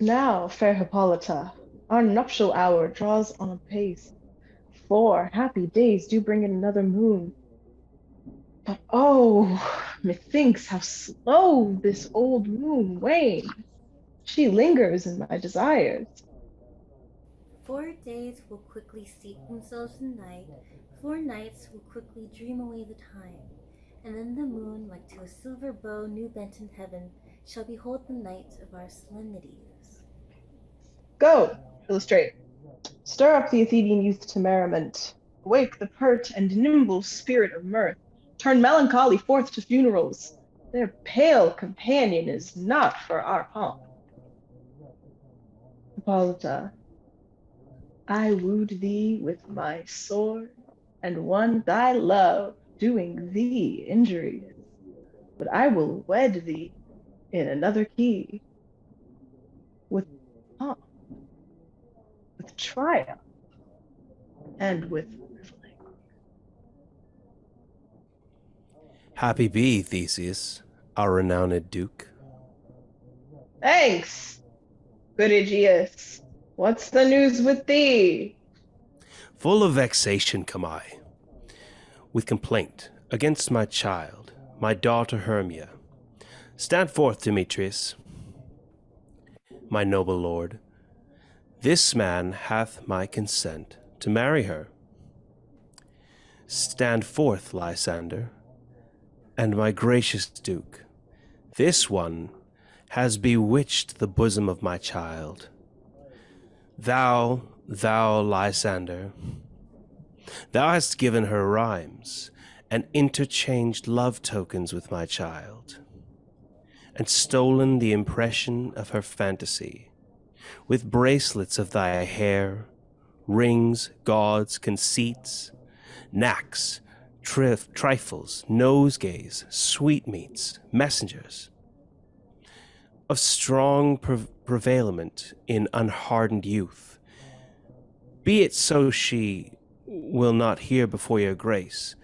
Now, fair Hippolyta, our nuptial hour draws on apace. 4 happy days do bring in another moon. But oh, methinks how slow this old moon wanes. She lingers in my desires. 4 days will quickly steep themselves in night, 4 nights will quickly dream away the time, and then the moon, like to a silver bow new bent in heaven, shall behold the night of our solemnities. Go, illustrate. Stir up the Athenian youth to merriment. Wake the pert and nimble spirit of mirth. Turn melancholy forth to funerals. Their pale companion is not for our pomp. Hippolyta, I wooed thee with my sword, and won thy love, doing thee injuries. But I will wed thee in another key, with pomp, with triumph, and with reveling. Happy be, Theseus, our renowned Duke. Thanks, good Aegeus. What's the news with thee? Full of vexation come I, with complaint against my child, my daughter Hermia. Stand forth, Demetrius, my noble lord. This man hath my consent to marry her. Stand forth, Lysander, and my gracious Duke. This one has bewitched the bosom of my child. Thou, Lysander, thou hast given her rhymes and interchanged love tokens with my child, and stolen the impression of her fantasy, with bracelets of thy hair, rings, gauds, conceits, knacks, trifles, nosegays, sweetmeats, messengers, of strong prevailment in unhardened youth. Be it so she will not hear before your grace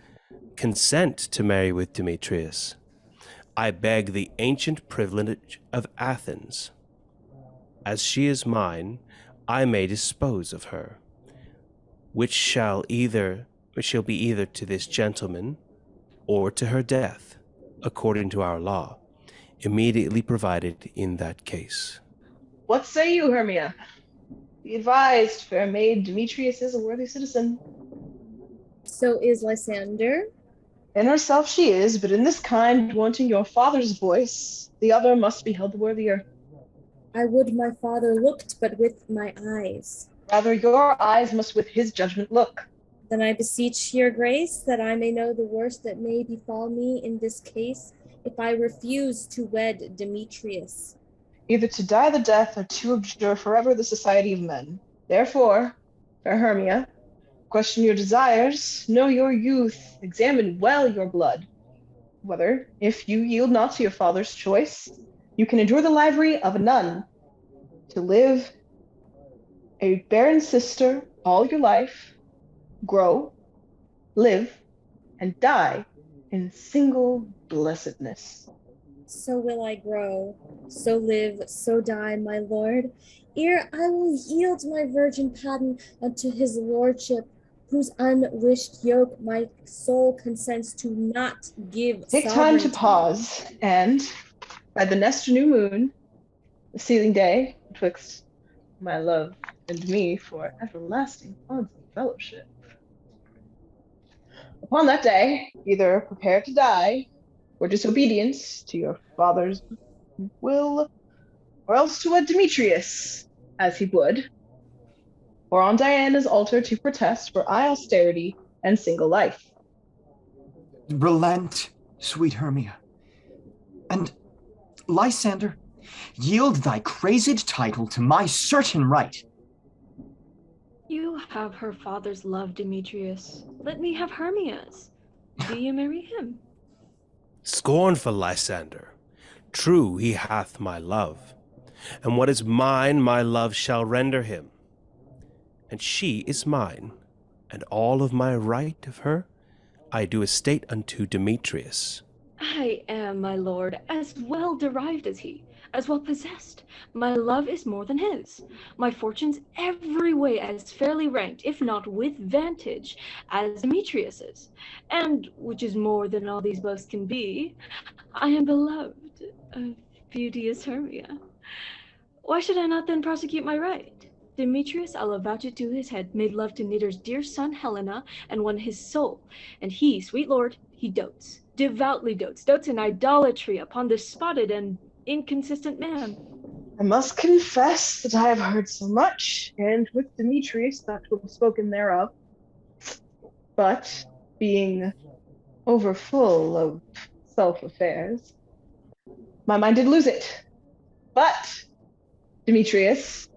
consent to marry with Demetrius. I beg the ancient privilege of Athens. As she is mine, I may dispose of her, which shall be either to this gentleman or to her death, according to our law, immediately provided in that case. What say you, Hermia? Be advised, fair maid, Demetrius is a worthy citizen. So is Lysander. In herself she is, but in this kind, wanting your father's voice, the other must be held the worthier. I would my father looked but with my eyes. Rather your eyes must with his judgment look. Then I beseech your grace that I may know the worst that may befall me in this case, if I refuse to wed Demetrius. Either to die the death or to abjure forever the society of men. Therefore, fair Hermia, question your desires, know your youth, examine well your blood, whether, if you yield not to your father's choice, you can endure the livery of a nun, to live a barren sister all your life, grow, live, and die in single blessedness. So will I grow, so live, so die, my lord, ere I will yield my virgin paten unto his lordship, whose unwished yoke my soul consents to not give Take time to sovereignty. pause, and by the next new moon, the sealing day betwixt my love and me for everlasting bonds of fellowship. Upon that day, either prepare to die, or disobedience to your father's will, or else to wed Demetrius, as he would, or on Diana's altar to protest for austerity and single life. Relent, sweet Hermia, and Lysander, yield thy crazed title to my certain right. You have her father's love, Demetrius. Let me have Hermia's. Do you marry him? Scornful Lysander, true he hath my love, and what is mine my love shall render him. And she is mine, and all of my right of her I do estate unto Demetrius. I am, my lord, as well derived as he. as well possessed. My love is more than his. My fortune's every way as fairly ranked, if not with vantage, as Demetrius's. And, which is more than all these boasts can be, I am beloved of beauteous Hermia. Why should I not then prosecute my right? Demetrius, I'll avouch it to his head, made love to Nidor's dear son Helena, and won his soul. And he, sweet lord, he dotes, devoutly dotes in idolatry upon this spotted and inconsistent man. I must confess that I have heard so much, and with Demetrius not to have spoken thereof, but being overfull of self-affairs, my mind did lose it. But, Demetrius,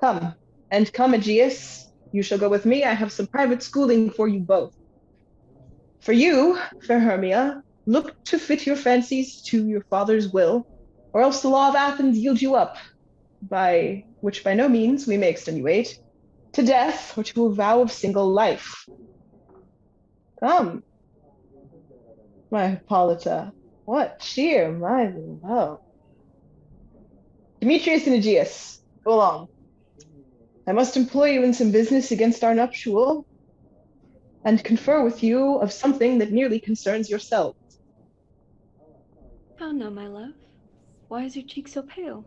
come, and come, Aegeus, you shall go with me. I have some private schooling for you both. For you, fair Hermia, look to fit your fancies to your father's will, or else the law of Athens yield you up, by which by no means we may extenuate, to death or to a vow of single life. Come, my Hippolyta, what cheer, my love. Demetrius and Aegeus, go along. I must employ you in some business against our nuptial, and confer with you of something that nearly concerns yourselves. Oh no, my love. Why is your cheek so pale?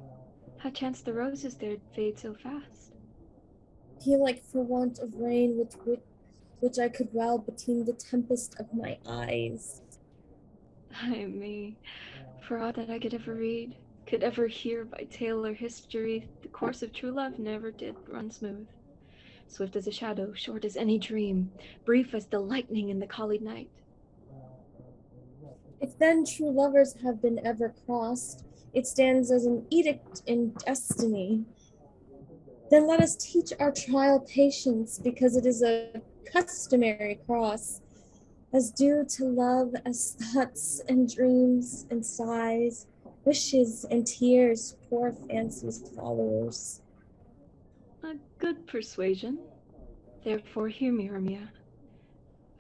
How chance the roses there fade so fast? Feel like for want of rain which I could well between the tempest of my eyes. Ay me, for aught that I could ever read, could ever hear by tale or history, the course of true love never did run smooth. Swift as a shadow, short as any dream, brief as the lightning in the collied night. If then true lovers have been ever crossed, it stands as an edict in destiny. Then let us teach our trial patience, because it is a customary cross, as due to love as thoughts and dreams and sighs, wishes and tears, poor fancy's followers. A good persuasion. Therefore hear me, Hermia.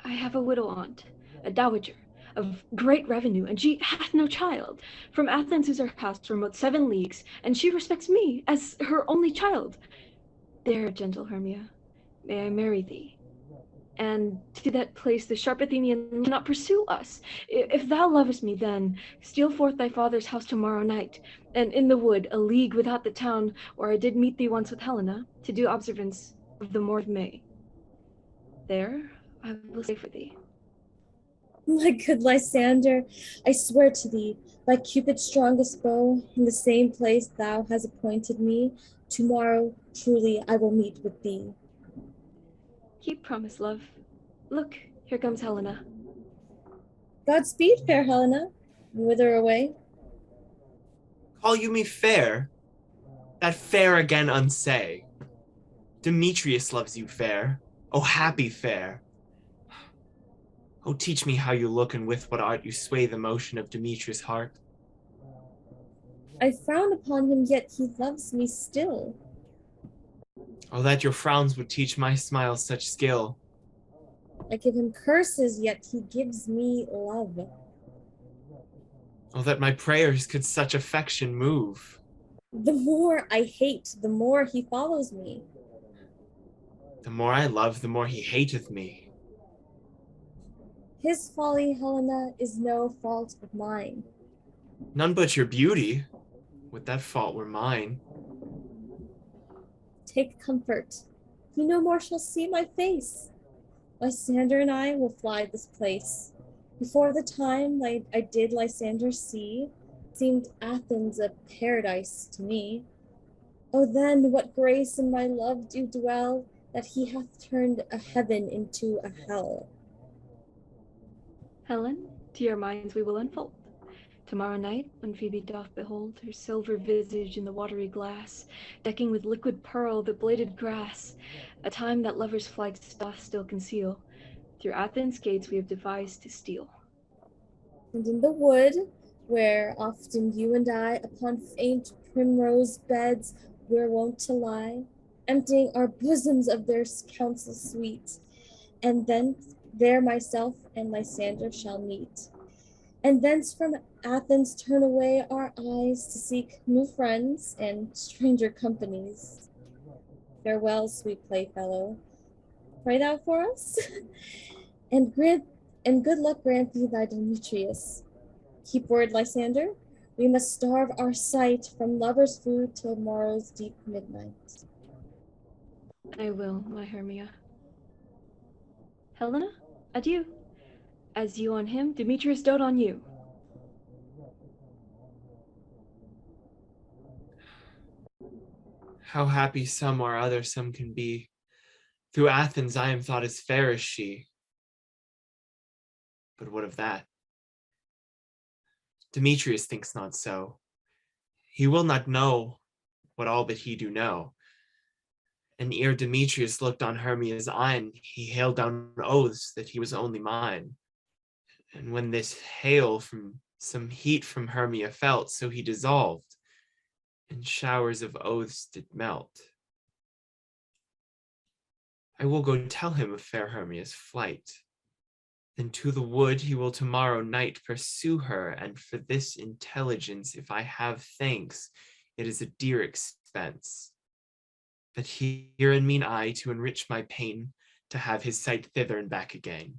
I have a widow aunt, a dowager, of great revenue, and she hath no child. From Athens is her house remote 7 leagues, and she respects me as her only child. There, gentle Hermia, may I marry thee, and to that place the sharp Athenian cannot pursue us. If thou lovest me, then steal forth thy father's house tomorrow night, and in the wood, a league without the town, where I did meet thee once with Helena, to do observance of the 4th May. There I will stay for thee. My good Lysander, I swear to thee, by Cupid's strongest bow, in the same place thou hast appointed me, tomorrow truly I will meet with thee. Keep promise, love. Look, here comes Helena. Godspeed, fair Helena. Whither away? Call you me fair? That fair again unsay. Demetrius loves you fair. Oh, happy fair. Oh, teach me how you look, and with what art you sway the motion of Demetrius' heart. I frown upon him, yet he loves me still. Oh, that your frowns would teach my smiles such skill. I give him curses, yet he gives me love. Oh, that my prayers could such affection move. The more I hate, the more he follows me. The more I love, the more he hateth me. His folly, Helena, is no fault of mine. None but your beauty. Would that fault were mine. Take comfort. He no more shall see my face. Lysander and I will fly this place. Before the time I did Lysander see, seemed Athens a paradise to me. Oh then, what grace in my love do dwell, that he hath turned a heaven into a hell. Helen, to your minds we will unfold. Tomorrow night, when Phoebe doth behold her silver visage in the watery glass, decking with liquid pearl the bladed grass, a time that lovers' flights doth still conceal, through Athens' gates we have devised to steal. And in the wood, where often you and I upon faint primrose beds we're wont to lie, emptying our bosoms of their counsel sweet, and then there myself and Lysander shall meet. And thence from Athens turn away our eyes to seek new friends and stranger companies. Farewell, sweet playfellow. Pray thou for us, and good luck grant thee thy Demetrius. Keep word, Lysander. We must starve our sight from lovers' food till morrow's deep midnight. I will, my Hermia. Helena, adieu. As you on him, Demetrius dote on you. How happy some or other some can be. Through Athens I am thought as fair as she. But what of that? Demetrius thinks not so. He will not know what all but he do know. And ere Demetrius looked on Hermia's eyne, he hailed down oaths that he was only mine. And when this hail from some heat from Hermia felt, so he dissolved, and showers of oaths did melt. I will go tell him of fair Hermia's flight. Then to the wood he will tomorrow night pursue her, and for this intelligence, if I have thanks, it is a dear expense. But here and mean I to enrich my pain, to have his sight thither and back again.